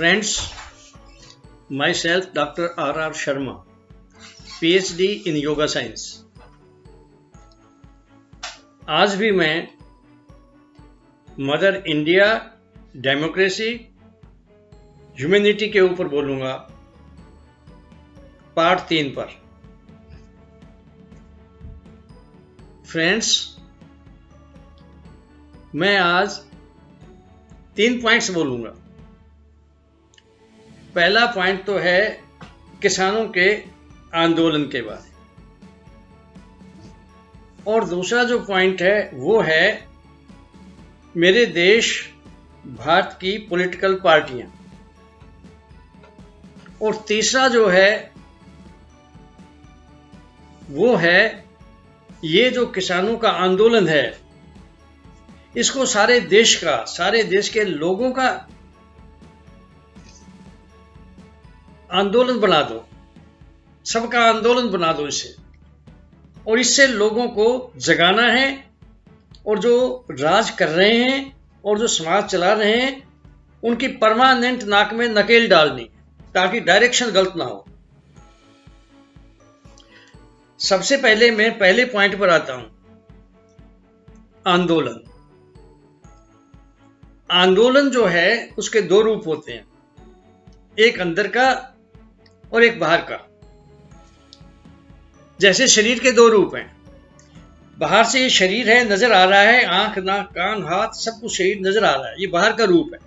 Friends, myself Dr. R. Sharma, PhD in Yoga Science. आज भी मैं मदर इंडिया, डेमोक्रेसी, ह्यूमैनिटी के ऊपर बोलूंगा, पार्ट 3 पर। फ्रेंड्स, मैं आज 3 पॉइंट्स बोलूंगा। पहला पॉइंट तो है किसानों के आंदोलन के बारे, और दूसरा जो पॉइंट है वो है मेरे देश भारत की पॉलिटिकल पार्टियां, और तीसरा जो है वो है ये जो किसानों का आंदोलन है, इसको सारे देश के लोगों का आंदोलन बना दो, सबका आंदोलन बना दो इसे, और इससे लोगों को जगाना है, और जो राज कर रहे हैं और जो समाज चला रहे हैं उनकी परमानेंट नाक में नकेल डालनी, ताकि डायरेक्शन गलत ना हो। सबसे पहले मैं पहले पॉइंट पर आता हूं, आंदोलन। आंदोलन जो है उसके 2 रूप होते हैं, एक अंदर का और एक बाहर का। जैसे शरीर के 2 रूप हैं, बाहर से ये शरीर है, नजर आ रहा है, आंख नाक कान हाथ सब कुछ शरीर नजर आ रहा है, ये बाहर का रूप है।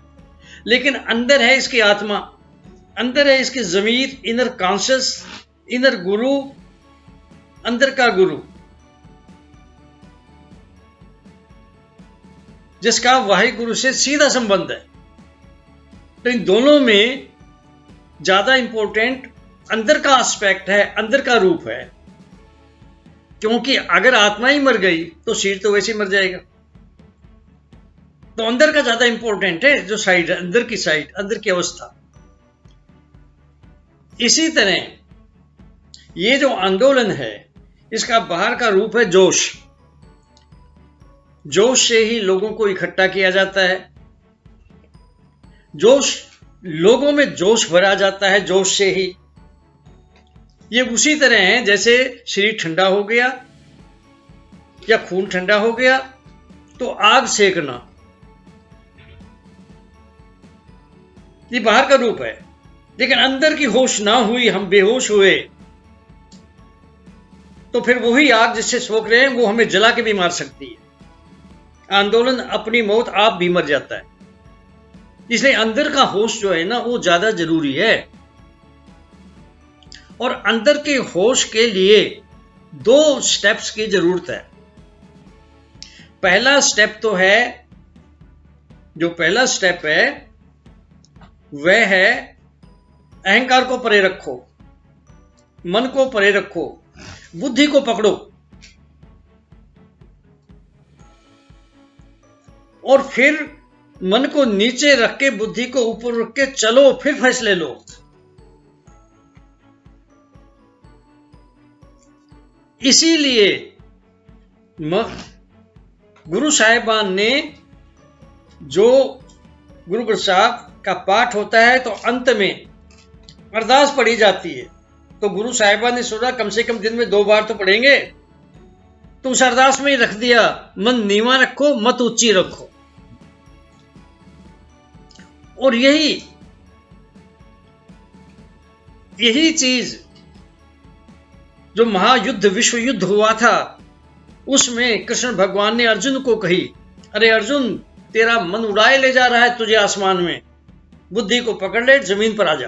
लेकिन अंदर है इसकी आत्मा, अंदर है इसकी ज़मीर, इनर कॉन्शियस, इनर गुरु, अंदर का गुरु, जिसका वाहिगुरु से सीधा संबंध है। तो इन दोनों में ज्यादा इंपॉर्टेंट अंदर का एस्पेक्ट है, अंदर का रूप है, क्योंकि अगर आत्मा ही मर गई तो शरीर तो वैसे ही मर जाएगा। तो अंदर का ज्यादा इंपॉर्टेंट है, जो साइड है, अंदर की साइड, अंदर की अवस्था। इसी तरह ये जो आंदोलन है, इसका बाहर का रूप है जोश। जोश से ही लोगों को इकट्ठा किया जाता है, जोश, लोगों में जोश भरा जाता है, जोश से ही। ये उसी तरह है जैसे शरीर ठंडा हो गया या खून ठंडा हो गया तो आग सेकना, ये बाहर का रूप है। लेकिन अंदर की होश ना हुई, हम बेहोश हुए, तो फिर वही आग जिससे सोख रहे हैं वो हमें जला के भी मार सकती है। आंदोलन अपनी मौत आप भी मर जाता है। इसलिए अंदर का होश जो है ना, वो ज्यादा जरूरी है। और अंदर के होश के लिए 2 स्टेप्स की जरूरत है। पहला स्टेप तो है, जो पहला स्टेप है वह है अहंकार को परे रखो, मन को परे रखो, बुद्धि को पकड़ो, और फिर मन को नीचे रख के बुद्धि को ऊपर रख के चलो, फिर फैसले लो। इसीलिए गुरु साहिबान ने, जो गुरु ग्रंथ साहब का पाठ होता है तो अंत में अरदास पढ़ी जाती है, तो गुरु साहिबान ने सोचा कम से कम दिन में 2 बार तो पढ़ेंगे, तो उस अरदास में ही रख दिया, मन नीवा रखो, मत ऊंची रखो। और यही चीज जो महायुद्ध, विश्व युद्ध हुआ था, उसमें कृष्ण भगवान ने अर्जुन को कही, अरे अर्जुन, तेरा मन उड़ाए ले जा रहा है तुझे आसमान में, बुद्धि को पकड़ ले, जमीन पर आ जा।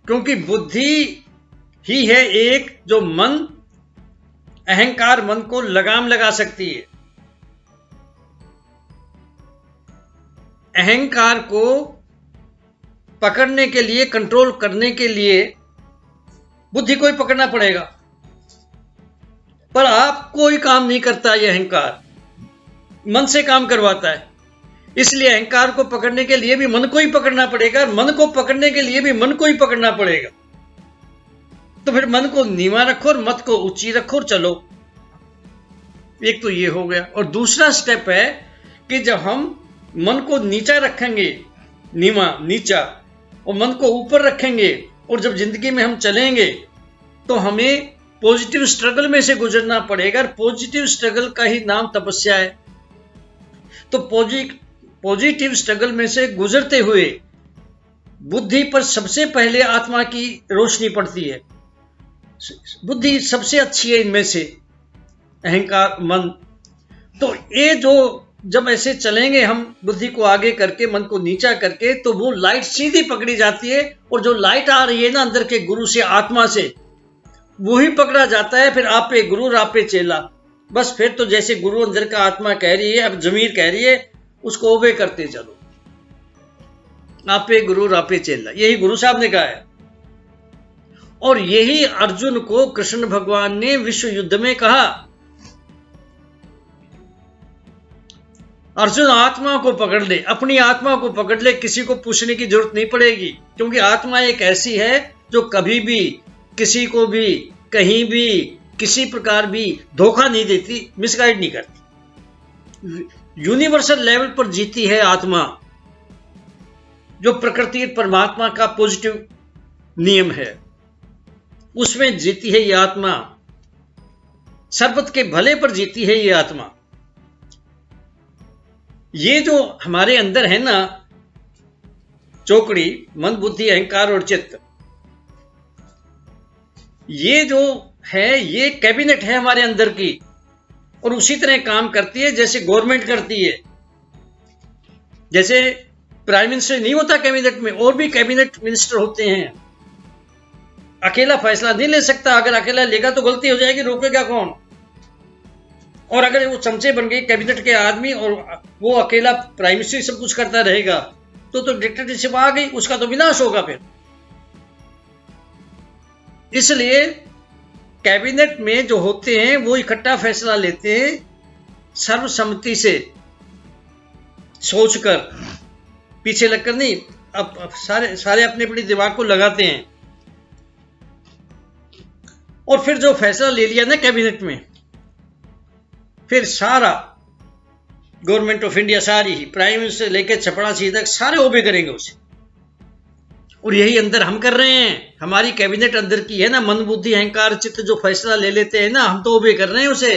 क्योंकि बुद्धि ही है एक जो मन, अहंकार मन को लगाम लगा सकती है। अहंकार को पकड़ने के लिए, कंट्रोल करने के लिए बुद्धि को ही पकड़ना पड़ेगा। पर आप कोई काम नहीं करता, यह अहंकार मन से काम करवाता है। इसलिए अहंकार को पकड़ने के लिए भी मन को ही पकड़ना पड़ेगा, मन को पकड़ने के लिए भी मन को ही पकड़ना पड़ेगा। तो फिर मन को नीवा रखो और मत को ऊंची रखो और चलो। एक तो ये हो गया। और दूसरा स्टेप है कि जब हम मन को नीचा रखेंगे, नीचा, और मन को ऊपर रखेंगे, और जब जिंदगी में हम चलेंगे तो हमें पॉजिटिव स्ट्रगल में से गुजरना पड़ेगा। और पॉजिटिव स्ट्रगल का ही नाम तपस्या है। तो पॉजिटिव स्ट्रगल में से गुजरते हुए बुद्धि पर सबसे पहले आत्मा की रोशनी पड़ती है। बुद्धि सबसे अच्छी है इनमें से, अहंकार, मन। तो ये जो जब ऐसे चलेंगे हम बुद्धि को आगे करके, मन को नीचा करके, तो वो लाइट सीधी पकड़ी जाती है। और जो लाइट आ रही है ना अंदर के गुरु से, आत्मा से, वो ही पकड़ा जाता है। फिर आप पे गुरु, आप पे चेला। बस फिर तो जैसे गुरु अंदर का आत्मा कह रही है, अब जमीर कह रही है, उसको ओबे करते चलो। आप पे गुरु, आप पे चेला, यही गुरु साहब ने कहा है। और यही अर्जुन को कृष्ण भगवान ने विश्व युद्ध में कहा, अर्जुन आत्मा को पकड़ ले, अपनी आत्मा को पकड़ ले, किसी को पूछने की जरूरत नहीं पड़ेगी। क्योंकि आत्मा एक ऐसी है जो कभी भी किसी को भी कहीं भी किसी प्रकार भी धोखा नहीं देती, मिसगाइड नहीं करती। यूनिवर्सल लेवल पर जीती है आत्मा, जो प्रकृति परमात्मा का पॉजिटिव नियम है, उसमें जीती है ये आत्मा। सर्वत के भले पर जीती है ये आत्मा। ये जो हमारे अंदर है ना चौकड़ी, मन, बुद्धि, अहंकार और चित्त, ये जो है ये कैबिनेट है हमारे अंदर की, और उसी तरह काम करती है जैसे गवर्नमेंट करती है। जैसे प्राइम मिनिस्टर नहीं होता कैबिनेट में, और भी कैबिनेट मिनिस्टर होते हैं। अकेला फैसला नहीं ले सकता, अगर अकेला लेगा तो गलती हो जाएगी, रोकेगा कौन? और अगर वो चमचे बन गए कैबिनेट के आदमी और वो अकेला प्राइम मिनिस्टर सब कुछ करता रहेगा तो डिक्टेटरशिप आ गई, उसका तो विनाश होगा फिर। इसलिए कैबिनेट में जो होते हैं वो इकट्ठा फैसला लेते हैं, सर्वसम्मति से सोचकर, पीछे लगकर नहीं। अब सारे अपने अपने दिमाग को लगाते हैं, और फिर जो फैसला ले लिया ना कैबिनेट में, फिर सारा गवर्नमेंट ऑफ इंडिया, सारी ही प्राइम मिनिस्टर लेकर चपड़ासी तक सारे ओबे करेंगे उसे। और यही अंदर हम कर रहे हैं, हमारी कैबिनेट अंदर की है ना, मन, बुद्धि, अहंकार, चित्त जो फैसला ले लेते हैं ना, हम तो ओबे कर रहे हैं उसे।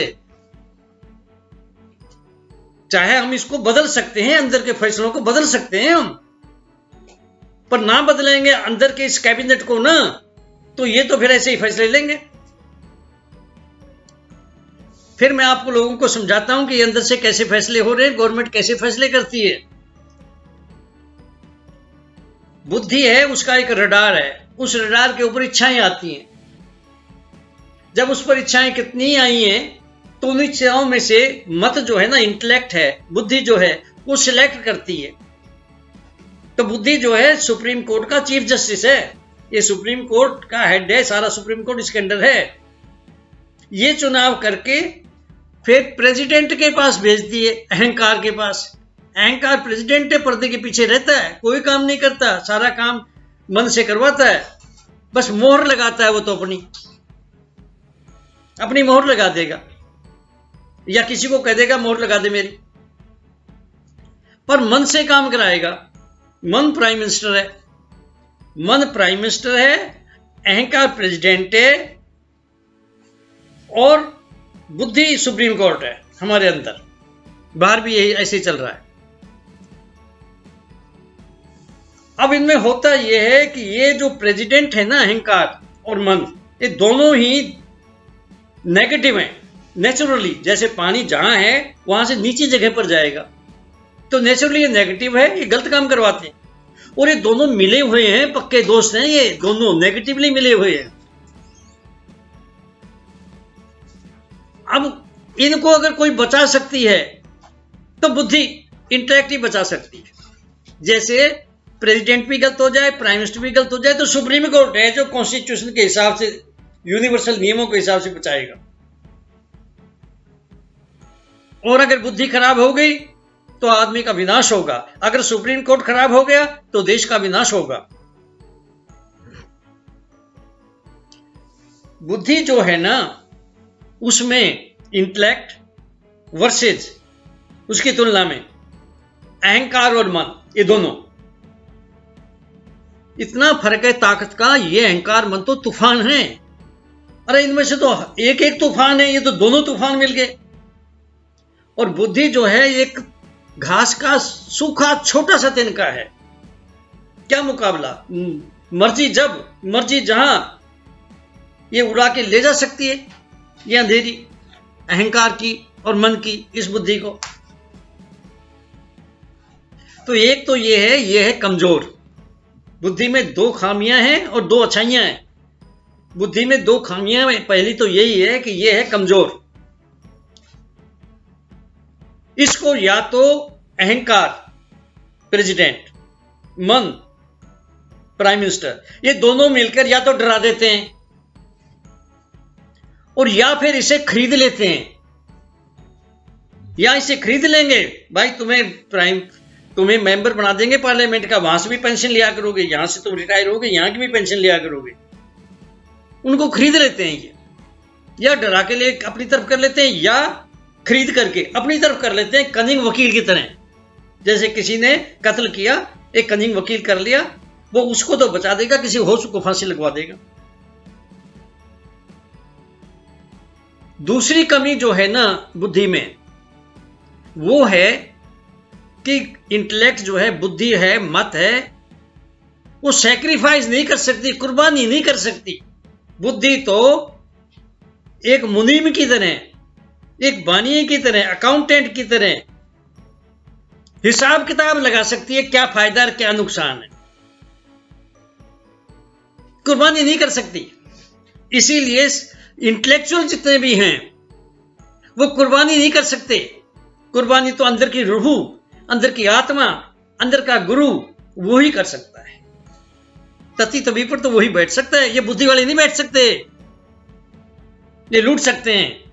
चाहे हम इसको बदल सकते हैं, अंदर के फैसलों को बदल सकते हैं हम, पर ना बदलेंगे अंदर के इस कैबिनेट को ना, तो ये तो फिर ऐसे ही फैसले लेंगे। फिर मैं आपको लोगों को समझाता हूं कि अंदर से कैसे फैसले हो रहे हैं, गवर्नमेंट कैसे फैसले करती है। बुद्धि है, उसका एक रडार है, उस रडार के ऊपर इच्छाएं आती हैं। जब उस पर इच्छाएं कितनी आई हैं, तो उन इच्छाओं में से मत जो है ना, इंटेलेक्ट है, बुद्धि जो है, वो सिलेक्ट करती है। तो बुद्धि जो है सुप्रीम कोर्ट का चीफ जस्टिस है, ये सुप्रीम कोर्ट का हेड है, सारा सुप्रीम कोर्ट इसके अंडर है। ये चुनाव करके फिर प्रेसिडेंट के पास भेजती है, अहंकार के पास। अहंकार प्रेसिडेंट है, पर्दे के पीछे रहता है, कोई काम नहीं करता, सारा काम मन से करवाता है, बस मोहर लगाता है वो तो अपनी मोहर लगा देगा, या किसी को कह देगा मोहर लगा दे मेरी, पर मन से काम कराएगा। मन प्राइम मिनिस्टर है, मन प्राइम मिनिस्टर है, अहंकार प्रेसिडेंट है, और बुद्धि सुप्रीम कोर्ट है हमारे अंदर। बाहर भी यही ऐसे चल रहा है। अब इनमें होता यह है कि ये जो प्रेसिडेंट है ना, अहंकार और मन, ये दोनों ही नेगेटिव हैं नेचुरली। जैसे पानी जहां है वहां से नीचे जगह पर जाएगा, तो नेचुरली ये नेगेटिव है, ये गलत काम करवाते हैं। और ये दोनों मिले हुए हैं, पक्के दोस्त हैं, ये दोनों नेगेटिवली मिले हुए हैं। अब इनको अगर कोई बचा सकती है तो बुद्धि इंटरेक्टिव बचा सकती है। जैसे प्रेसिडेंट भी गलत हो जाए, प्राइम मिनिस्टर भी गलत हो जाए, तो सुप्रीम कोर्ट है जो कॉन्स्टिट्यूशन के हिसाब से, यूनिवर्सल नियमों के हिसाब से बचाएगा। और अगर बुद्धि खराब हो गई तो आदमी का विनाश होगा, अगर सुप्रीम कोर्ट खराब हो गया तो देश का विनाश होगा। बुद्धि जो है ना, उसमें इंटेलेक्ट वर्सेस, उसकी तुलना में अहंकार और मन, ये दोनों, इतना फर्क है ताकत का। ये अहंकार मन तो तूफान है, अरे इनमें से तो एक एक तूफान है, ये तो दोनों तूफान मिल गए। और बुद्धि जो है एक घास का सूखा छोटा सा तिनका है, क्या मुकाबला। मर्जी जब मर्जी जहां ये उड़ा के ले जा सकती है, ये अंधेरी अहंकार की और मन की इस बुद्धि को। तो एक तो ये है कमजोर। बुद्धि में दो खामियां हैं और दो अच्छाइयां हैं। बुद्धि में दो खामियां हैं, पहली तो यही है कि ये है कमजोर। इसको या तो अहंकार प्रेसिडेंट, मन प्राइम मिनिस्टर, ये दोनों मिलकर या तो डरा देते हैं और या फिर इसे खरीद लेते हैं। या इसे खरीद लेंगे, भाई तुम्हें मेंबर बना देंगे पार्लियामेंट का, वहां से भी पेंशन लिया करोगे, यहां से तुम रिटायर होगे, यहां की भी पेंशन लिया करोगे। उनको खरीद लेते हैं ये, या डरा के लिए अपनी तरफ कर लेते हैं, या खरीद करके अपनी तरफ कर लेते हैं, कनिंग वकील की तरह। जैसे किसी ने कत्ल किया, एक कनिंग वकील कर लिया, वो उसको तो बचा देगा, किसी होश को फांसी लगवा देगा। दूसरी कमी जो है ना बुद्धि में, वो है कि इंटेलेक्ट जो है, बुद्धि है, मत है, वो सैक्रिफाइस नहीं कर सकती, कुर्बानी नहीं कर सकती। बुद्धि तो एक मुनीम की तरह, एक बानिये की तरह, अकाउंटेंट की तरह हिसाब किताब लगा सकती है, क्या फायदा और क्या नुकसान है। कुर्बानी नहीं कर सकती। इसीलिए इंटेलेक्चुअल जितने भी हैं वो कुर्बानी नहीं कर सकते। कुर्बानी तो अंदर की रूह, अंदर की आत्मा, अंदर का गुरु वो ही कर सकता है। तती तभी पर तो वही बैठ सकता है, ये बुद्धि वाले नहीं बैठ सकते। ये लूट सकते हैं,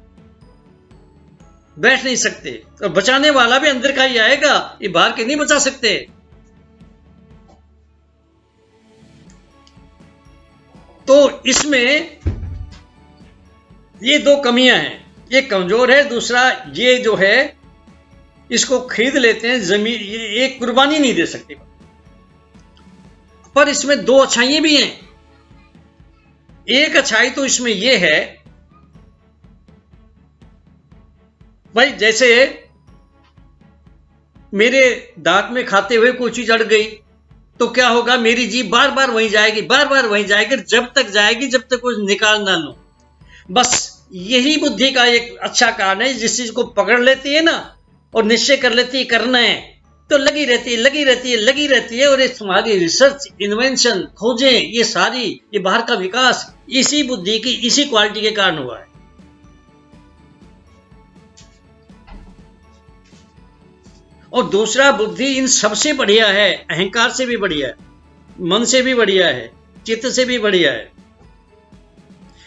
बैठ नहीं सकते। और बचाने वाला भी अंदर का ही आएगा, ये बाहर के नहीं बचा सकते। तो इसमें ये दो कमियां हैं, ये कमजोर है, दूसरा ये जो है इसको खरीद लेते हैं जमीन, ये एक कुर्बानी नहीं दे सकती। पर इसमें दो अच्छाइयां भी हैं। एक अच्छाई तो इसमें यह है, भाई जैसे मेरे दांत में खाते हुए कोई चीज अड़ गई तो क्या होगा, मेरी जीभ बार बार वहीं जाएगी, बार बार वहीं जाएगी, जब तक जाएगी जब तक कुछ निकाल ना लो। बस यही बुद्धि का एक अच्छा कारण है, जिस चीज को पकड़ लेती है ना और निश्चय कर लेती है करना है, तो लगी रहती है, लगी रहती है, लगी रहती है। और ये तुम्हारी रिसर्च, इन्वेंशन, खोजें, ये सारी, ये बाहर का विकास इसी बुद्धि की, इसी क्वालिटी के कारण हुआ है। और दूसरा, बुद्धि इन सबसे बढ़िया है, अहंकार से भी बढ़िया है, मन से भी बढ़िया है, चित्त से भी बढ़िया है।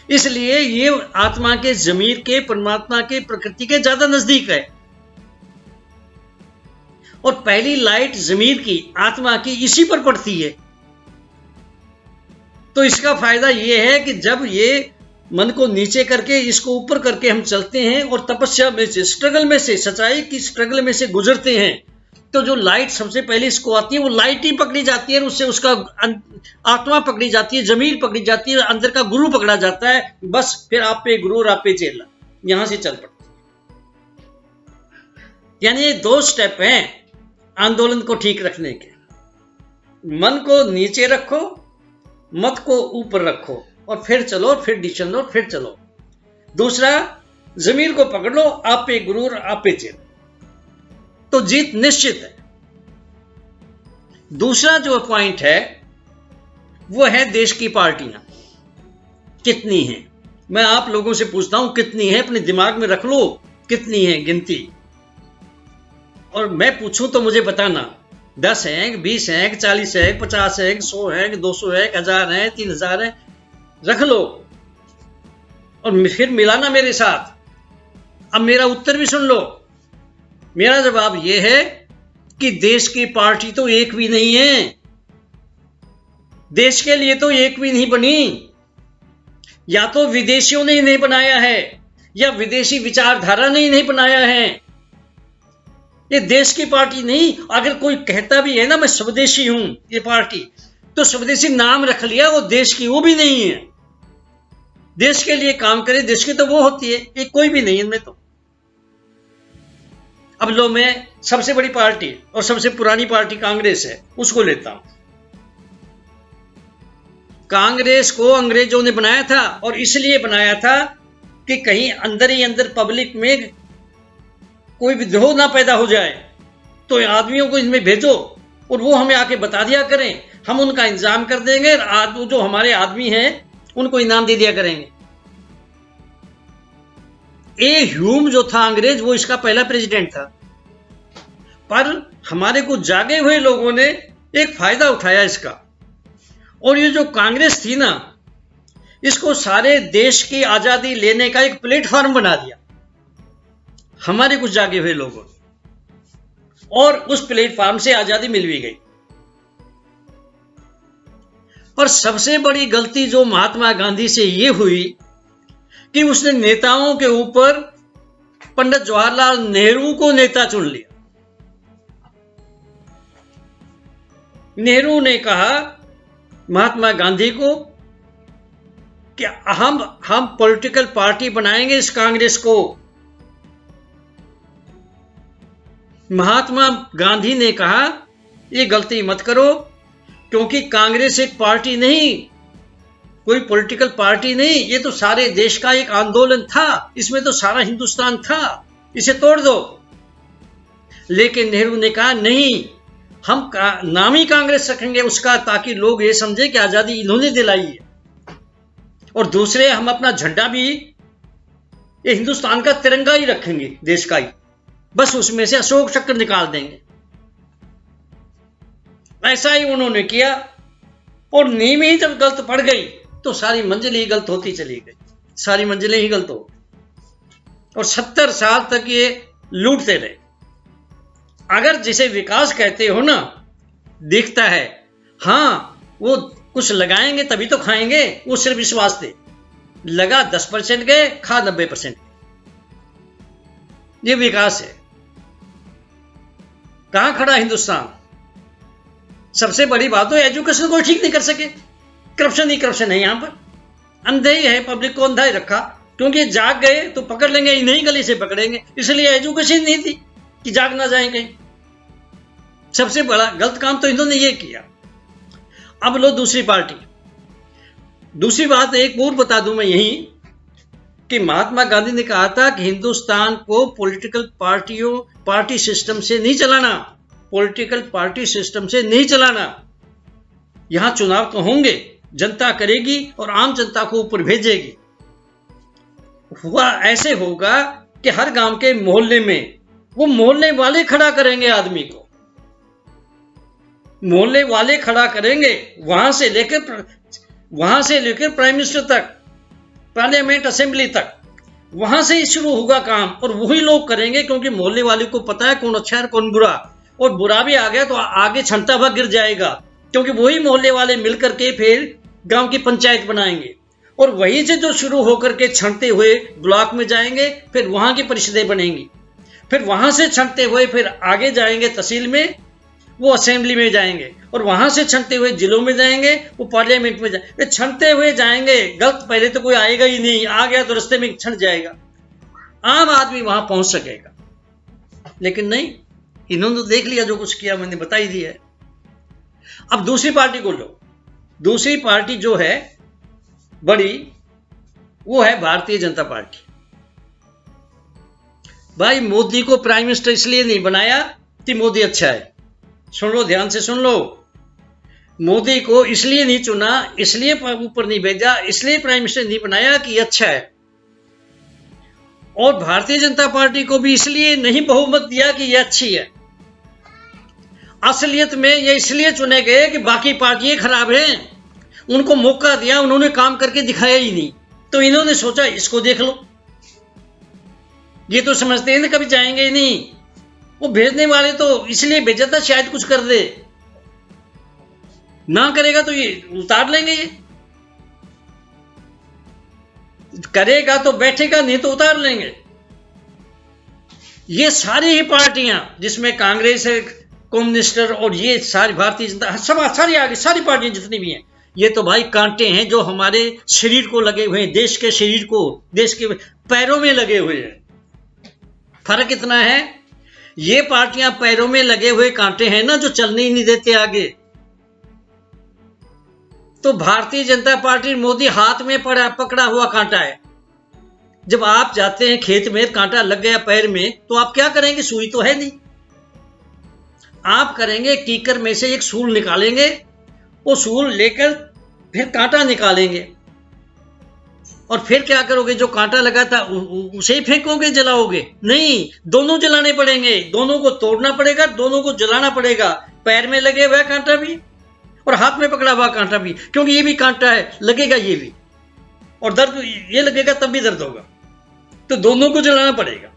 इसलिए ये आत्मा के, जमीर के, परमात्मा के, प्रकृति के ज्यादा नजदीक है। और पहली लाइट जमीर की, आत्मा की, इसी पर पड़ती है। तो इसका फायदा यह है कि जब ये मन को नीचे करके इसको ऊपर करके हम चलते हैं और तपस्या में से, स्ट्रगल में से, सच्चाई की स्ट्रगल में से गुजरते हैं, तो जो लाइट सबसे पहले इसको आती है वो लाइट ही पकड़ी जाती है, उससे उसका आत्मा पकड़ी जाती है, जमीर पकड़ी जाती है, अंदर का गुरु पकड़ा जाता है। बस फिर आप पे गुरु और आप पे चेला, यहां से चल पड़ते हैं। यानी ये दो स्टेप हैं आंदोलन को ठीक रखने के। मन को नीचे रखो, मत को ऊपर रखो, और फिर चलो, फिर डिसीजन लो, फिर चलो। दूसरा, जमीर को पकड़ लो, आप पे गुरु और आप पे चेला, तो जीत निश्चित है। दूसरा जो पॉइंट है वो है देश की पार्टियां कितनी हैं। मैं आप लोगों से पूछता हूं कितनी है, अपने दिमाग में रख लो कितनी है गिनती। और मैं पूछूं तो मुझे बताना, 10 हैं, 20 हैं, 40 हैं, 50 हैं, 100 हैं, 200 हैं, 1000 हैं, 3000 हैं, रख लो और फिर मिलाना मेरे साथ। अब मेरा उत्तर भी सुन लो। मेरा जवाब यह है कि देश की पार्टी तो एक भी नहीं है, देश के लिए तो एक भी नहीं बनी। या तो विदेशियों ने नहीं बनाया है, या विदेशी विचारधारा ने नहीं बनाया है। ये देश की पार्टी नहीं। अगर कोई कहता भी है ना मैं स्वदेशी हूं ये पार्टी, तो स्वदेशी नाम रख लिया, वो देश की वो भी नहीं है। देश के लिए काम करे, देश की तो वो होती है, ये कोई भी नहीं इनमें तो। अब लो, मैं सबसे बड़ी पार्टी और सबसे पुरानी पार्टी कांग्रेस है, उसको लेता हूं। कांग्रेस को अंग्रेजों ने बनाया था, और इसलिए बनाया था कि कहीं अंदर ही अंदर पब्लिक में कोई विद्रोह ना पैदा हो जाए, तो आदमियों को इनमें भेजो और वो हमें आके बता दिया करें, हम उनका इंतजाम कर देंगे, और जो हमारे आदमी हैं उनको इनाम दे दिया करेंगे। ए ह्यूम जो था अंग्रेज, वो इसका पहला प्रेसिडेंट था। पर हमारे कुछ जागे हुए लोगों ने एक फायदा उठाया इसका, और ये जो कांग्रेस थी ना, इसको सारे देश की आजादी लेने का एक प्लेटफॉर्म बना दिया हमारे कुछ जागे हुए लोगों ने, और उस प्लेटफॉर्म से आजादी मिल भी गई। पर सबसे बड़ी गलती जो महात्मा गांधी से ये हुई कि उसने नेताओं के ऊपर पंडित जवाहरलाल नेहरू को नेता चुन लिया। नेहरू ने कहा महात्मा गांधी को कि हम पॉलिटिकल पार्टी बनाएंगे इस कांग्रेस को। महात्मा गांधी ने कहा ये गलती मत करो, क्योंकि कांग्रेस एक पार्टी नहीं, कोई पॉलिटिकल पार्टी नहीं, ये तो सारे देश का एक आंदोलन था, इसमें तो सारा हिंदुस्तान था, इसे तोड़ दो। लेकिन नेहरू ने कहा नहीं, हम नाम ही कांग्रेस रखेंगे उसका, ताकि लोग ये समझे कि आजादी इन्होंने दिलाई है, और दूसरे हम अपना झंडा भी ये हिंदुस्तान का तिरंगा ही रखेंगे, देश का ही, बस उसमें से अशोक चक्र निकाल देंगे। ऐसा ही उन्होंने किया, और नींव ही जब गलत पड़ गई तो सारी मंजिलें ही गलत होती चली गई, सारी मंजिलें ही गलत हो गई, और 70 साल तक ये लूटते रहे। अगर जिसे विकास कहते हो ना, दिखता है, हाँ वो कुछ लगाएंगे तभी तो खाएंगे, वो सिर्फ इस वास्ते लगा 10% के, खा 90%, ये विकास है। कहां खड़ा हिंदुस्तान? सबसे बड़ी बात तो एजुकेशन को ठीक नहीं कर सके, करप्शन ही करप्शन है यहां पर, अंधे ही है, पब्लिक को अंधा ही रखा, क्योंकि जाग गए तो पकड़ लेंगे, इन्हीं गली से पकड़ेंगे, इसलिए एजुकेशन नहीं थी कि जाग ना जाए कहीं। सबसे बड़ा गलत काम तो इन्होंने ये किया। अब लो दूसरी पार्टी। दूसरी बात एक और बता दूं मैं यही, कि महात्मा गांधी ने कहा था कि हिंदुस्तान को पॉलिटिकल पार्टी सिस्टम से नहीं चलाना, पॉलिटिकल पार्टी सिस्टम से नहीं चलाना। यहां चुनाव तो होंगे, जनता करेगी और आम जनता को ऊपर भेजेगी। हुआ ऐसे होगा कि हर गांव के मोहल्ले में वो मोहल्ले वाले खड़ा करेंगे आदमी को, मोहल्ले वाले खड़ा करेंगे, वहां से लेकर प्राइम मिनिस्टर तक, पार्लियामेंट असेंबली तक, वहां से ही शुरू होगा काम, और वही लोग करेंगे, क्योंकि मोहल्ले वाले को पता है कौन अच्छा है कौन बुरा, और बुरा भी आ गया तो आगे छंटा भाग गिर जाएगा, क्योंकि वही मोहल्ले वाले मिलकर के फिर गांव की पंचायत बनाएंगे, और वहीं से जो शुरू होकर के छंटते हुए ब्लॉक में जाएंगे, फिर वहां की परिषदें बनेंगी, फिर वहां से छंटते हुए फिर आगे जाएंगे तहसील में, वो असेंबली में जाएंगे, और वहां से छंटते हुए जिलों में जाएंगे, वो पार्लियामेंट में जाएंगे, छंटते हुए जाएंगे। गलत पहले तो कोई आएगा ही नहीं, आ गया तो रास्ते में छंट जाएगा, आम आदमी वहां पहुंच सकेगा। लेकिन नहीं, इन्होंने तो देख लिया जो कुछ किया, मैंने बता ही दिया है। अब दूसरी पार्टी को लो। दूसरी पार्टी जो है बड़ी, वो है भारतीय जनता पार्टी। भाई मोदी को प्राइम मिनिस्टर इसलिए नहीं बनाया कि मोदी अच्छा है, सुन लो, ध्यान से सुन लो। मोदी को इसलिए नहीं चुना, इसलिए ऊपर नहीं भेजा, इसलिए प्राइम मिनिस्टर नहीं बनाया कि अच्छा है, और भारतीय जनता पार्टी को भी इसलिए नहीं बहुमत दिया कि यह अच्छी है। असलियत में ये इसलिए चुने गए कि बाकी पार्टियां खराब हैं, उनको मौका दिया, उन्होंने काम करके दिखाया ही नहीं, तो इन्होंने सोचा इसको देख लो, ये तो समझते हैं ना कभी जाएंगे ही नहीं, वो भेजने वाले तो इसलिए भेजा था शायद कुछ कर दे, ना करेगा तो ये उतार लेंगे, ये करेगा तो बैठेगा, नहीं तो उतार लेंगे। ये सारी ही पार्टियां जिसमें कांग्रेस है, कम्युनिस्ट और ये सारी भारतीय जनता सारी आगे सारी पार्टियां जितनी भी हैं, ये तो भाई कांटे हैं जो हमारे शरीर को लगे हुए हैं, देश के शरीर को, देश के पैरों में लगे हुए हैं। फर्क इतना है, ये पार्टियां पैरों में लगे हुए कांटे हैं ना, जो चलने ही नहीं देते आगे। तो भारतीय जनता पार्टी, मोदी हाथ में पकड़ा हुआ कांटा है। जब आप जाते हैं खेत में, कांटा लग गया पैर में, तो आप क्या करेंगे? सुई तो है नहीं, आप करेंगे कीकर में से एक सूल निकालेंगे, वो सूल लेकर फिर कांटा निकालेंगे, और फिर क्या करोगे? जो कांटा लगा था उसे ही फेंकोगे, जलाओगे? नहीं, दोनों जलाने पड़ेंगे, दोनों को तोड़ना पड़ेगा, दोनों को जलाना पड़ेगा। पैर में लगे हुआ कांटा भी और हाथ में पकड़ा हुआ कांटा भी, क्योंकि ये भी कांटा है, लगेगा ये भी, और दर्द ये लगेगा तब भी दर्द होगा, तो दोनों को जलाना पड़ेगा।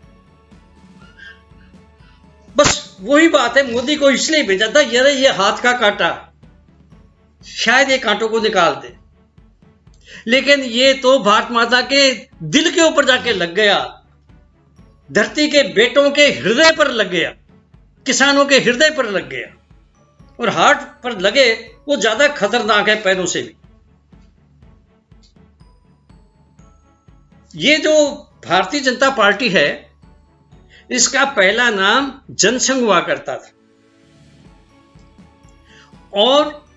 बस वही बात है, मोदी को इसलिए भेजा था, यार ये हाथ का कांटा, शायद ये कांटों को निकाल दे, लेकिन ये तो भारत माता के दिल के ऊपर जाके लग गया, धरती के बेटों के हृदय पर लग गया, किसानों के हृदय पर लग गया, और हार्ट पर लगे वो ज्यादा खतरनाक है पैरों से भी। ये जो भारतीय जनता पार्टी है, इसका पहला नाम जनसंघ हुआ करता था, और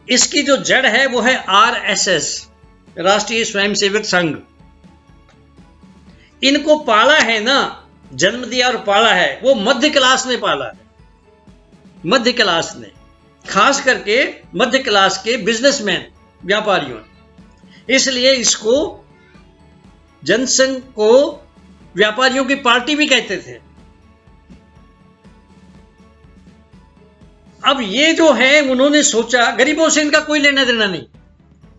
इसकी जो जड़ है वो है आरएसएस, राष्ट्रीय स्वयंसेवक संघ। इनको पाला है ना, जन्म दिया और पाला है, वो मध्य क्लास ने पाला है, मध्य क्लास ने, खास करके मध्य क्लास के बिजनेसमैन, व्यापारियों। इसलिए इसको जनसंघ को व्यापारियों की पार्टी भी कहते थे। अब ये जो है, उन्होंने सोचा गरीबों से इनका कोई लेना देना नहीं,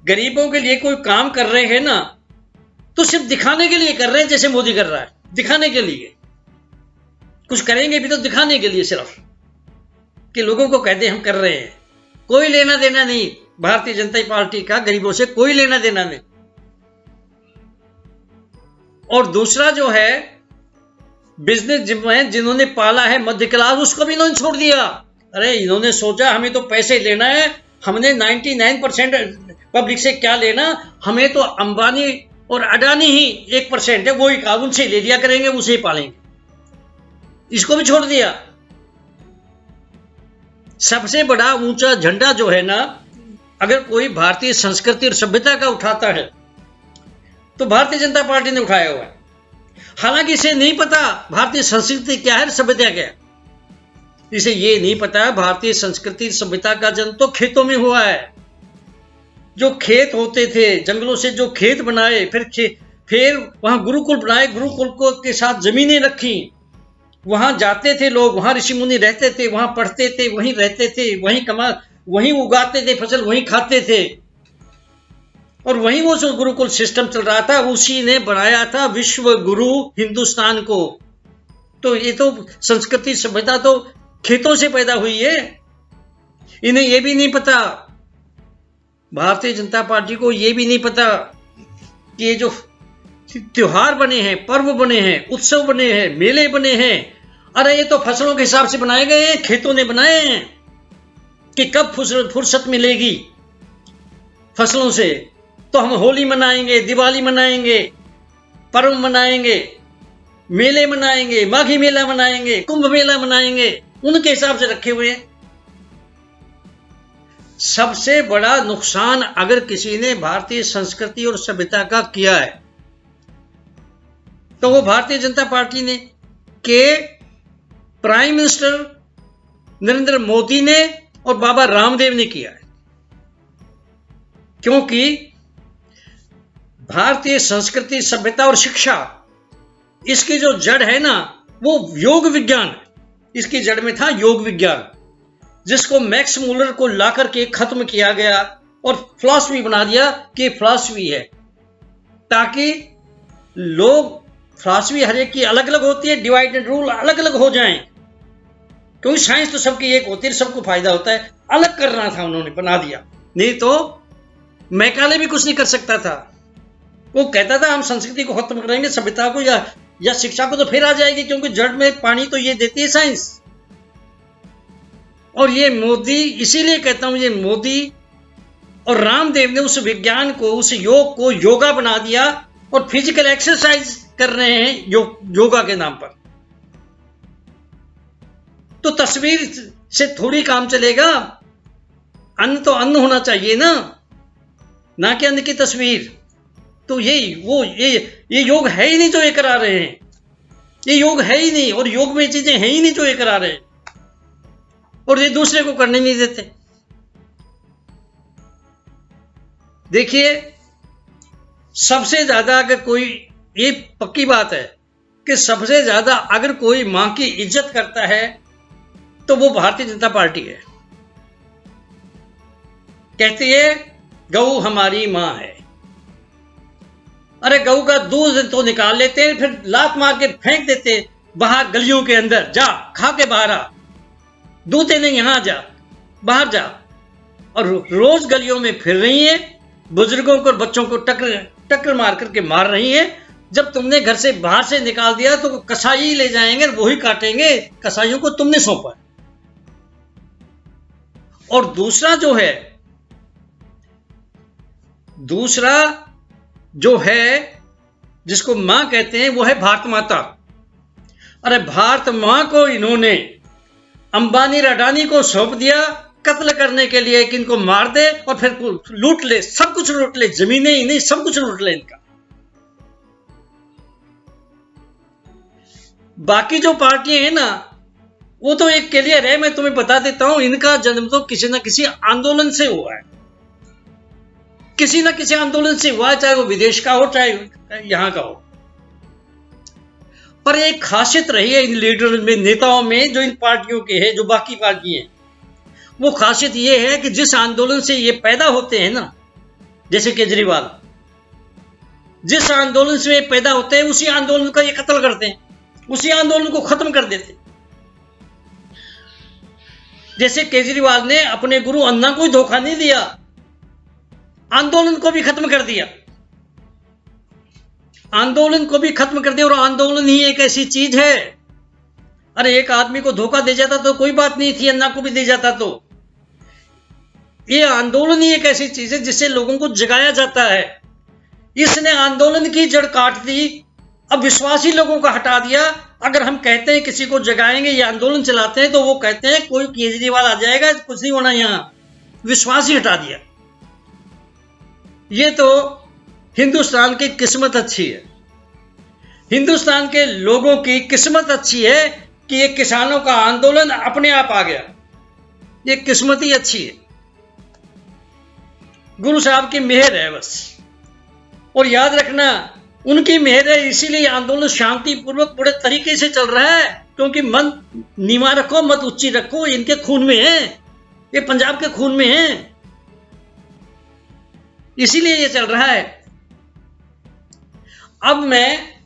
गरीबों के लिए कोई काम कर रहे हैं ना, तो सिर्फ दिखाने के लिए कर रहे हैं, जैसे मोदी कर रहा है, दिखाने के लिए। कुछ करेंगे भी तो दिखाने के लिए, सिर्फ कि लोगों को कहते हम कर रहे हैं। कोई लेना देना नहीं, भारतीय जनता पार्टी का गरीबों से कोई लेना देना नहीं। और दूसरा जो है, बिजनेस जिन्होंने पाला है मध्य क्लास, उसको भी इन्होंने छोड़ दिया। अरे इन्होंने सोचा हमें तो पैसे लेना है, हमने 99% पब्लिक से क्या लेना, हमें तो अंबानी और अडानी ही 1% है, वो ही काम उनसे ले लिया करेंगे, उसे ही पालेंगे। इसको भी छोड़ दिया। सबसे बड़ा ऊंचा झंडा जो है ना, अगर कोई भारतीय संस्कृति और सभ्यता का उठाता है तो भारतीय जनता पार्टी ने उठाया हुआ है। हालांकि इसे नहीं पता भारतीय संस्कृति क्या है, सभ्यता क्या है। इसे ये नहीं पता भारतीय संस्कृति सभ्यता का जन्म तो खेतों में हुआ है। जो खेत होते थे, जंगलों से जो खेत बनाए, फिर वहां गुरुकुल बनाए, गुरुकुल को के साथ जमीनें रखी, वहां जाते थे लोग, वहां ऋषि मुनि रहते थे, वहां पढ़ते थे, वहीं रहते थे, वहीं उगाते थे फसल, वहीं खाते थे, और वहीं वो जो गुरुकुल सिस्टम चल रहा था, उसी ने बनाया था विश्व गुरु हिंदुस्तान को। तो ये तो संस्कृति सभ्यता तो खेतों से पैदा हुई है। इन्हें यह भी नहीं पता, भारतीय जनता पार्टी को यह भी नहीं पता कि ये जो त्योहार बने हैं, पर्व बने हैं, उत्सव बने हैं, मेले बने हैं, अरे ये तो फसलों के हिसाब से बनाए गए हैं, खेतों ने बनाए हैं कि कब फुर्सत मिलेगी फसलों से, तो हम होली मनाएंगे, दिवाली मनाएंगे, पर्व मनाएंगे, मेले मनाएंगे, माघी मेला मनाएंगे, कुंभ मेला मनाएंगे, उनके हिसाब से रखे हुए हैं। सबसे बड़ा नुकसान अगर किसी ने भारतीय संस्कृति और सभ्यता का किया है तो वो भारतीय जनता पार्टी ने, के प्राइम मिनिस्टर नरेंद्र मोदी ने और बाबा रामदेव ने किया है। क्योंकि भारतीय संस्कृति, सभ्यता और शिक्षा, इसकी जो जड़ है ना, वो योग विज्ञान, इसकी जड़ में था योग विज्ञान, जिसको मैक्स मूलर को लाकर के खत्म किया गया और फिलॉसफी बना दिया कि फिलॉसफी है, ताकि लोग, फिलॉसफी हर एक की अलग अलग होती है, डिवाइड एंड रूल अलग अलग हो जाएं, क्योंकि साइंस तो सबकी एक होती है, सबको फायदा होता है। अलग करना था, उन्होंने बना दिया, नहीं तो मैकाले भी कुछ नहीं कर सकता था। वो कहता था हम संस्कृति को खत्म करेंगे, सभ्यता को, या या शिक्षा को तो फिर आ जाएगी, क्योंकि जड़ में पानी तो ये देती है साइंस। और ये मोदी, इसीलिए कहता हूं ये मोदी और रामदेव ने उस विज्ञान को, उस योग को योगा बना दिया और फिजिकल एक्सरसाइज कर रहे हैं योगा के नाम पर। तो तस्वीर से थोड़ी काम चलेगा, अन्न तो अन्न होना चाहिए ना कि अन्न की तस्वीर। तो ये योग है ही नहीं जो ये करा रहे हैं, ये योग है ही नहीं, और योग में चीजें हैं ही नहीं जो ये करा रहे हैं, और ये दूसरे को करने नहीं देते। देखिए, सबसे ज्यादा अगर कोई, ये पक्की बात है कि सबसे ज्यादा अगर कोई मां की इज्जत करता है तो वो भारतीय जनता पार्टी है। कहती है गऊ हमारी मां है। अरे गऊ का दूध तो निकाल लेते हैं, फिर लात मार के फेंक देते बाहर गलियों के अंदर, जा खा के बाहर आ, दूध नहीं यहां जा, बाहर जा। और रोज गलियों में फिर रही है, बुजुर्गों को, बच्चों को टक्कर मार करके मार रही है। जब तुमने घर से बाहर से निकाल दिया तो कसाई ले जाएंगे, वही काटेंगे, कसाईयों को तुमने सौंपा। और दूसरा जो है जिसको मां कहते हैं, वो है भारत माता। अरे भारत मां को इन्होंने अंबानी अडानी को सौंप दिया कत्ल करने के लिए कि इनको मार दे और फिर लूट ले, सब कुछ लूट ले, जमीनें ही नहीं सब कुछ लूट ले इनका। बाकी जो पार्टियां हैं ना, वो तो एक क्लियर है। मैं तुम्हें बता देता हूं, इनका जन्म तो किसी ना किसी आंदोलन से हुआ है, किसी ना किसी आंदोलन से हुआ है, चाहे वो विदेश का हो चाहे यहां का हो। पर एक खासियत रही है इन लीडर में, नेताओं में, जो इन पार्टियों के हैं, जो बाकी पार्टी हैं, वो खासियत ये है कि जिस आंदोलन से ये पैदा होते हैं ना, जैसे केजरीवाल, जिस आंदोलन से ये पैदा होते हैं उसी आंदोलन का ये कत्ल करते हैं, उसी आंदोलन को खत्म कर देते हैं। जैसे केजरीवाल ने अपने गुरु अन्ना को धोखा नहीं दिया, आंदोलन को भी खत्म कर दिया, आंदोलन को भी खत्म कर दिया। और आंदोलन ही एक ऐसी चीज है, अरे एक आदमी को धोखा दे जाता तो कोई बात नहीं थी, अन्ना को भी दे जाता तो। ये आंदोलन ही एक ऐसी चीज है जिससे लोगों को जगाया जाता है। इसने आंदोलन की जड़ काट दी, अब विश्वासी लोगों का हटा दिया। अगर हम कहते हैं किसी को जगाएंगे, ये आंदोलन चलाते हैं, तो वो कहते हैं कोई केजरीवाल आ जाएगा, कुछ नहीं होना, यहां विश्वास ही हटा दिया। ये तो हिंदुस्तान की किस्मत अच्छी है, हिंदुस्तान के लोगों की किस्मत अच्छी है कि ये किसानों का आंदोलन अपने आप आ गया। ये किस्मत ही अच्छी है, गुरु साहब की मेहर है बस। और याद रखना, उनकी मेहर है, इसीलिए आंदोलन शांतिपूर्वक पूरे तरीके से चल रहा है। क्योंकि मन नीवा रखो, मत ऊंची रखो, इनके खून में है, ये पंजाब के खून में है, इसीलिए ये चल रहा है। अब मैं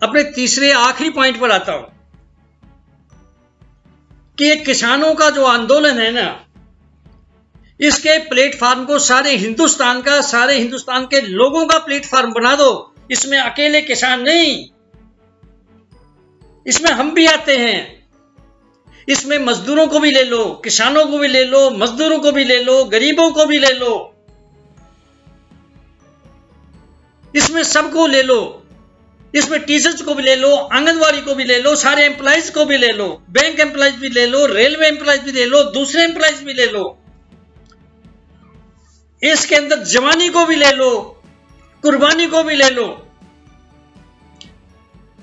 अपने तीसरे आखिरी पॉइंट पर आता हूं कि ये किसानों का जो आंदोलन है ना, इसके प्लेटफॉर्म को सारे हिंदुस्तान के लोगों का प्लेटफॉर्म बना दो। इसमें अकेले किसान नहीं, इसमें हम भी आते हैं, इसमें मजदूरों को भी ले लो, किसानों को भी ले लो, मजदूरों को भी ले लो, गरीबों को भी ले लो, इसमें सबको ले लो, इसमें टीचर्स को भी ले लो, आंगनवाड़ी को भी ले लो, सारे एम्प्लॉइज को भी ले लो, बैंक एम्प्लॉइज भी ले लो, रेलवे एम्प्लॉइज भी ले लो, दूसरे एम्प्लॉइज भी ले लो, इसके अंदर जवानी को भी ले लो, कुर्बानी को भी ले लो,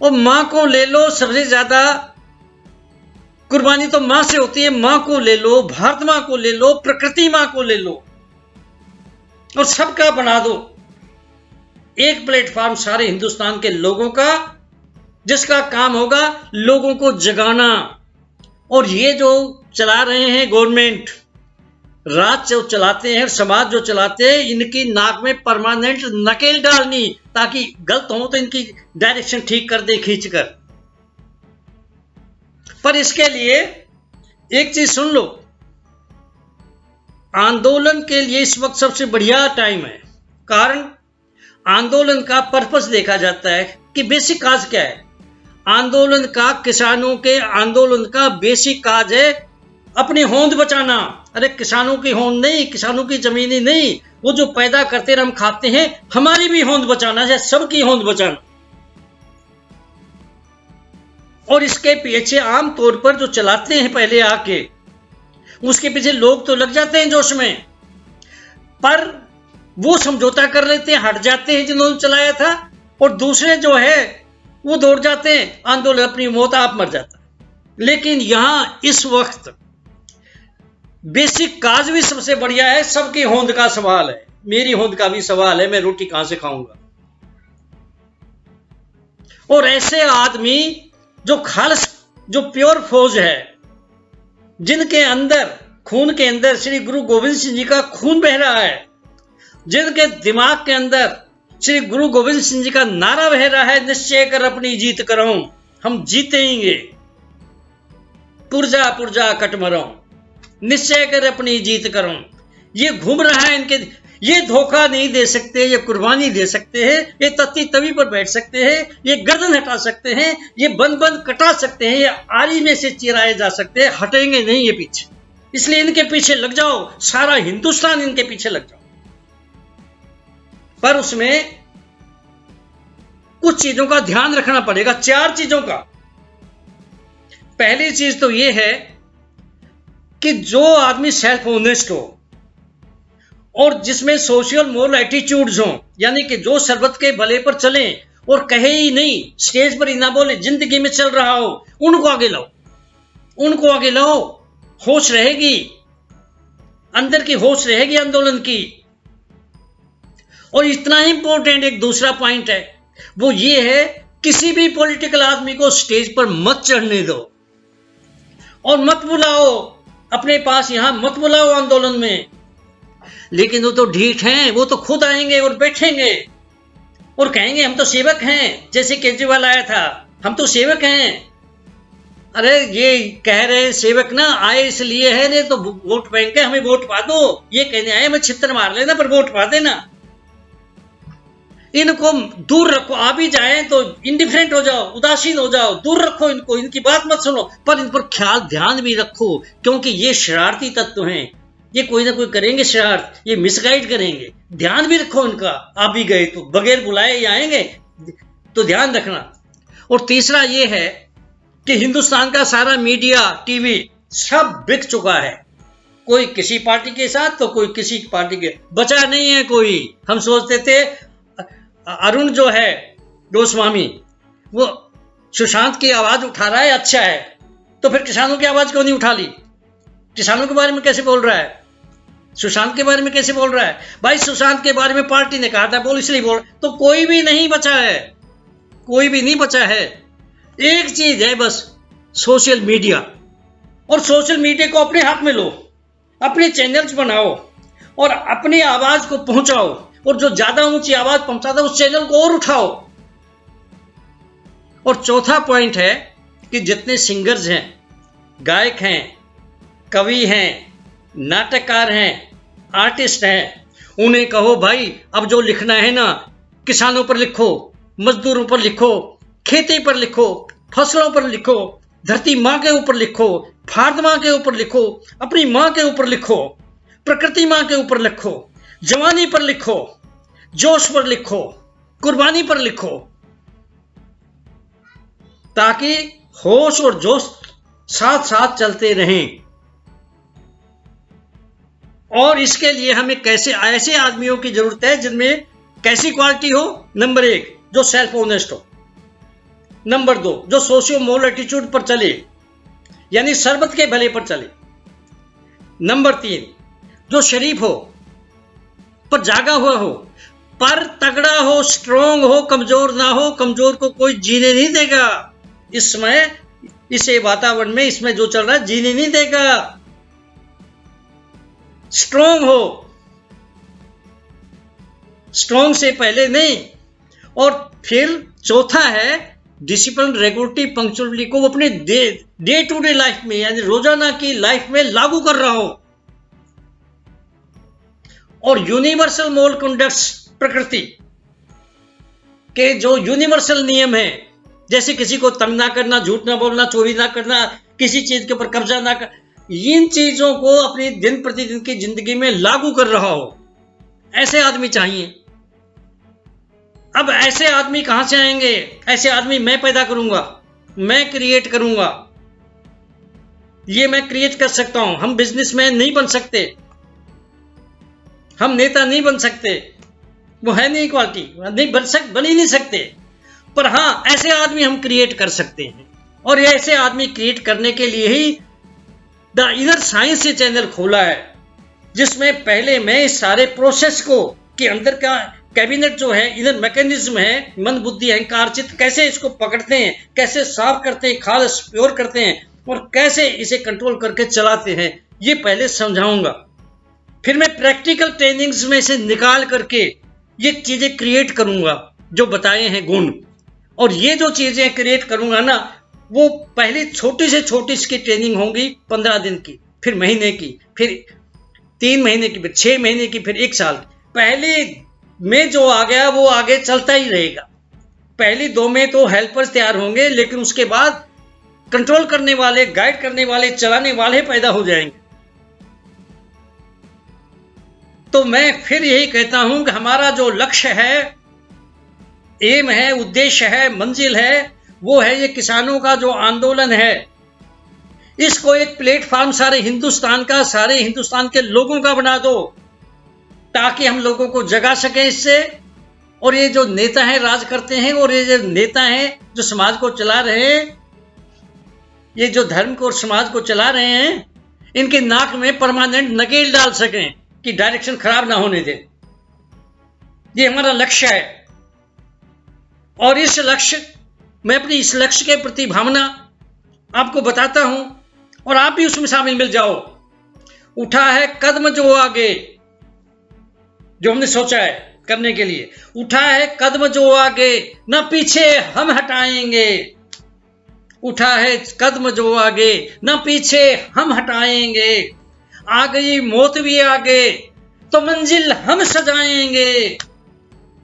और मां को ले लो। सबसे ज्यादा कुर्बानी तो मां से होती है, मां को ले लो, भारत मां को ले लो, प्रकृति मां को ले लो, और सबका बना दो एक प्लेटफॉर्म सारे हिंदुस्तान के लोगों का, जिसका काम होगा लोगों को जगाना। और ये जो चला रहे हैं गवर्नमेंट, राज जो चलाते हैं, समाज जो चलाते हैं, इनकी नाक में परमानेंट नकेल डालनी, ताकि गलत हो तो इनकी डायरेक्शन ठीक कर दे खींच कर। पर इसके लिए एक चीज सुन लो, आंदोलन के लिए इस वक्त सबसे बढ़िया टाइम है। कारण आंदोलन का पर्पस देखा जाता है कि बेसिक काज क्या है। आंदोलन का, किसानों के आंदोलन का बेसिक काज है अपनी होंद बचाना। अरे किसानों की होंद नहीं, किसानों की जमीनी नहीं, वो जो पैदा करते हम खाते हैं, हमारी भी होंद बचाना है, सबकी होंद बचाना। और इसके पीछे आमतौर पर जो चलाते हैं पहले आके, उसके पीछे लोग तो लग जाते हैं जोश में, पर वो समझौता कर लेते हैं, हट जाते हैं जिन्होंने चलाया था, और दूसरे जो है वो दौड़ जाते हैं, आंदोलन अपनी मौत आप मर जाता। लेकिन यहां इस वक्त बेसिक काज भी सबसे बढ़िया है, सबकी होंद का सवाल है, मेरी होंद का भी सवाल है, मैं रोटी कहां से खाऊंगा। और ऐसे आदमी जो खालिस, जो प्योर फौज है, जिनके अंदर, खून के अंदर श्री गुरु गोविंद सिंह जी का खून बह रहा है, जिनके दिमाग के अंदर श्री गुरु गोविंद सिंह जी का नारा बह रहा है, निश्चय कर अपनी जीत करो, हम जीतेंगे, पुरजा पुरजा कट मरो, निश्चय कर अपनी जीत करो। ये घूम रहा है इनके, ये धोखा नहीं दे सकते, ये कुर्बानी दे सकते हैं, ये तत्ती तवी पर बैठ सकते हैं, ये गर्दन हटा सकते हैं, ये बंद बंद कटा सकते हैं, ये आरी में से चिराए जा सकते हैं, हटेंगे नहीं ये पीछे। इसलिए इनके पीछे लग जाओ, सारा हिंदुस्तान इनके पीछे लग जाओ। पर उसमें कुछ चीजों का ध्यान रखना पड़ेगा, 4 चीजों का। पहली चीज तो यह है कि जो आदमी सेल्फ ऑनेस्ट हो और जिसमें सोशल मोरल एटीट्यूड्स हो, यानी कि जो सरबत के भले पर चले और कहे ही नहीं, स्टेज पर ही ना बोले, जिंदगी में चल रहा हो, उनको आगे लाओ, उनको आगे लाओ। होश रहेगी, अंदर की होश रहेगी आंदोलन की। और इतना इंपॉर्टेंट एक दूसरा पॉइंट है, वो ये है, किसी भी पॉलिटिकल आदमी को स्टेज पर मत चढ़ने दो और मत बुलाओ अपने पास, यहां मत बुलाओ आंदोलन में। लेकिन वो तो ढीठ हैं, वो तो खुद आएंगे और बैठेंगे और कहेंगे हम तो सेवक हैं, जैसे केजरीवाल आया था, हम तो सेवक हैं। अरे ये कह रहे सेवक ना आए इसलिए है, नहीं तो वोट बैंक है, हमें वोट पा दो, ये कहने आए हमें छितर मार लेना पर वोट पा देना। इनको दूर रखो, आ भी जाए तो इंडिफरेंट हो जाओ, उदासीन हो जाओ, दूर रखो इनको, इनकी बात मत सुनो, पर इन पर ख्याल ध्यान भी रखो, क्योंकि ये शरारती तत्व हैं, ये कोई ना कोई करेंगे शरारत, ये मिसगाइड करेंगे, ध्यान भी रखो इनका। आ भी गए तो बगैर बुलाए ही आएंगे, तो ध्यान रखना। और तीसरा ये है कि हिंदुस्तान का सारा मीडिया, टीवी सब बिक चुका है, कोई किसी पार्टी के साथ तो कोई किसी पार्टी के, बचा नहीं है कोई। हम सोचते थे अरुण जो है गोस्वामी, वो सुशांत की आवाज उठा रहा है, अच्छा है, तो फिर किसानों की आवाज क्यों नहीं उठा ली? किसानों के बारे में कैसे बोल रहा है, सुशांत के बारे में कैसे बोल रहा है? भाई सुशांत के बारे में पार्टी ने कहा था बोल, इसलिए बोल। तो कोई भी नहीं बचा है, कोई भी नहीं बचा है। एक चीज है बस, सोशल मीडिया। और सोशल मीडिया को अपने हाथ में लो, अपने चैनल्स बनाओ और अपनी आवाज को पहुंचाओ, और जो ज्यादा ऊंची आवाज पहुंचाता है उस चैनल को और उठाओ। और चौथा पॉइंट है कि जितने सिंगर्स हैं, गायक हैं, कवि हैं, नाटककार हैं, आर्टिस्ट हैं, उन्हें कहो भाई अब जो लिखना है ना, किसानों पर लिखो, मजदूरों पर लिखो, खेती पर लिखो, फसलों पर लिखो, धरती माँ के ऊपर लिखो, भारत माँ के ऊपर लिखो, अपनी माँ के ऊपर लिखो, प्रकृति माँ के ऊपर लिखो, जवानी पर लिखो, जोश पर लिखो, कुर्बानी पर लिखो, ताकि होश और जोश साथ साथ चलते रहें। और इसके लिए हमें कैसे ऐसे आदमियों की जरूरत है जिनमें कैसी क्वालिटी हो? नंबर 1, जो सेल्फ ऑनेस्ट हो। नंबर 2, जो सोशियो मोरल एटीट्यूड पर चले, यानी सरबत के भले पर चले। नंबर 3, जो शरीफ हो पर जागा हुआ हो, पर तगड़ा हो, स्ट्रोंग हो, कमजोर ना हो। कमजोर को कोई जीने नहीं देगा इस समय, इसे वातावरण में, इसमें जो चल रहा है, जीने नहीं देगा। स्ट्रोंग हो, स्ट्रोंग से पहले नहीं। और फिर चौथा है डिसिप्लिन, रेगुलरिटी, पंक्चुअलिटी को वो अपने डे टू डे लाइफ में, यानी रोजाना की लाइफ में लागू कर रहा हो। और यूनिवर्सल मोरल कंडक्ट, प्रकृति, के जो यूनिवर्सल नियम है, जैसे किसी को तंग ना करना, झूठ ना बोलना, चोरी ना करना, किसी चीज के ऊपर कब्जा ना कर, इन चीजों को अपनी दिन प्रतिदिन की जिंदगी में लागू कर रहा हो, ऐसे आदमी चाहिए। अब ऐसे आदमी कहां से आएंगे? ऐसे आदमी मैं पैदा करूंगा, मैं क्रिएट करूंगा, ये मैं क्रिएट कर सकता हूं। हम बिजनेसमैन नहीं बन सकते, हम नेता नहीं बन सकते, वो है नहीं क्वालिटी, नहीं बन ही नहीं सकते। पर हाँ, ऐसे आदमी हम क्रिएट कर सकते हैं, और ये ऐसे आदमी क्रिएट करने के लिए ही द इनर साइंस ये चैनल खोला है, जिसमें पहले मैं इस सारे प्रोसेस को के अंदर का कैबिनेट जो है, इधर मैकेनिज्म है, मन बुद्धि अहंकार चित्त, कैसे इसको पकड़ते हैं, कैसे साफ करते हैं, खालस प्योर करते हैं, और कैसे इसे कंट्रोल करके चलाते हैं, ये पहले समझाऊंगा। फिर मैं प्रैक्टिकल ट्रेनिंग्स में से निकाल करके ये चीजें क्रिएट करूंगा जो बताए हैं गुण, और ये जो चीजें क्रिएट करूंगा ना, वो पहले छोटी से छोटी इसकी ट्रेनिंग होगी 15 दिन की, फिर महीने की, फिर 3 महीने की, फिर 6 महीने की, फिर 1 साल। पहले में जो आ गया वो आगे चलता ही रहेगा। पहली 2 में तो हेल्पर्स तैयार होंगे, लेकिन उसके बाद कंट्रोल करने वाले, गाइड करने वाले, चलाने वाले पैदा हो जाएंगे। तो मैं फिर यही कहता हूं कि हमारा जो लक्ष्य है, एम है, उद्देश्य है, मंजिल है, वो है ये किसानों का जो आंदोलन है, इसको एक प्लेटफॉर्म सारे हिंदुस्तान का, सारे हिंदुस्तान के लोगों का बना दो, ताकि हम लोगों को जगा सकें इससे। और ये जो नेता हैं राज करते हैं, और ये जो नेता हैं जो समाज को चला रहे हैं, ये जो धर्म को और समाज को चला रहे हैं, इनके नाक में परमानेंट नकेल डाल सकें कि डायरेक्शन खराब ना होने दें। ये हमारा लक्ष्य है, और इस लक्ष्य, मैं अपनी इस लक्ष्य के प्रति भावना आपको बताता हूं, और आप भी उसमें शामिल मिल जाओ। उठा है कदम जो आगे, जो हमने सोचा है करने के लिए, उठा है कदम जो आगे, न पीछे हम हटाएंगे। उठा है कदम जो आगे, न पीछे हम हटाएंगे। आ गई मौत भी आगे, तो मंजिल हम सजाएंगे।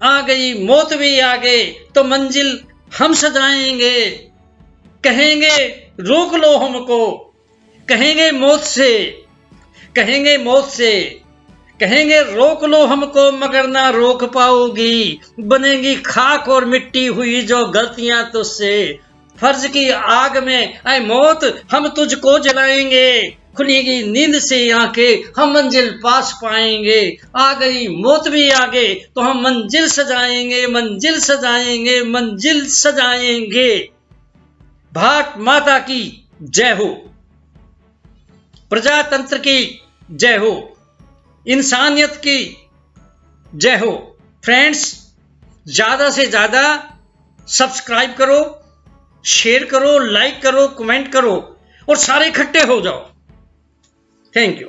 आ गई मौत भी आगे, तो मंजिल हम सजाएंगे। कहेंगे रोक लो हमको, कहेंगे मौत से, कहेंगे मौत से, कहेंगे रोक लो हमको, मगर ना रोक पाओगी। बनेगी खाक और मिट्टी हुई जो गलतियां तुझसे। फर्ज की आग में ऐ मौत हम तुझको जलाएंगे। खुलेगी नींद से आंखें, हम मंजिल पास पाएंगे। आ गई मौत भी आगे, तो हम मंजिल सजाएंगे, मंजिल सजाएंगे, मंजिल सजाएंगे। भारत माता की जय हो, प्रजातंत्र की जय हो, इंसानियत की जय हो। फ्रेंड्स, ज्यादा से ज्यादा सब्सक्राइब करो, शेयर करो, लाइक करो, कमेंट करो, और सारे इकट्ठे हो जाओ। Thank you.